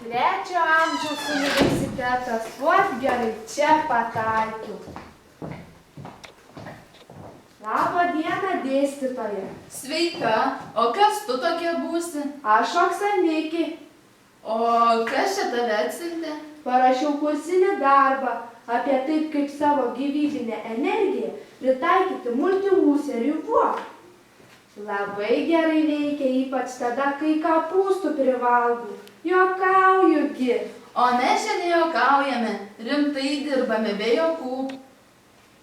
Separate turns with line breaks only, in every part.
Trečio amžiaus universitetas, vos gerai čia pataikiau. Labą dieną, dėstytoja.
Sveika, o kas tu tokia būsi?
Aš Oksanikė.
O kas čia tave atsiuntė?
Parašiau kursinį darbą apie taip, kaip savo gyvybinę energiją pritaikyti multimų serijų vuoką. Labai gerai veikia, ypač tada, kai kapustų privalgau. Juokaujugi.
O mes čia nejuokaujame, rimtai dirbame be juokų.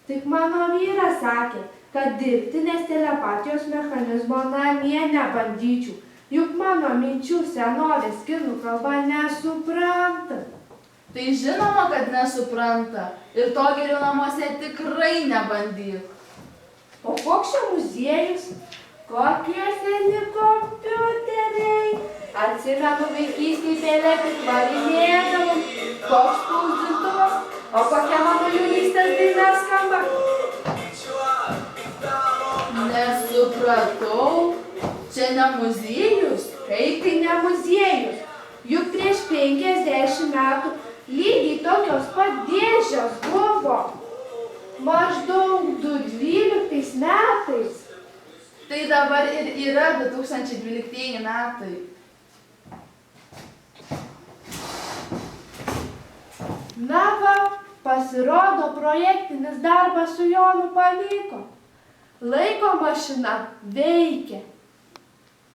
Tik mano vyras sakė, kad dirbtinės telepatijos mechanizmo namie nebandyčiau, juk mano minčių senovės kinų kalba nesupranta.
Tai žinoma, kad nesupranta ir to geriau namuose tikrai nebandyk.
O koks čia muziejus? Kokie seni kompiuteriai? Atsimenu vaikystėj pelė varinėdavom. Koks spausdintuvas? O kokia mano jaunystės daina skamba?
Nesupratau. Čia ne muziejus?
Kaip tai ne muziejus? Juk prieš 50 metų lygiai tokios pat dėžės buvo. Maždaug 2012 metais.
Tai dabar ir yra 2012 metai.
Na va, pasirodo, projektinis darbas su Jonu pavyko. Laiko mašina veikia.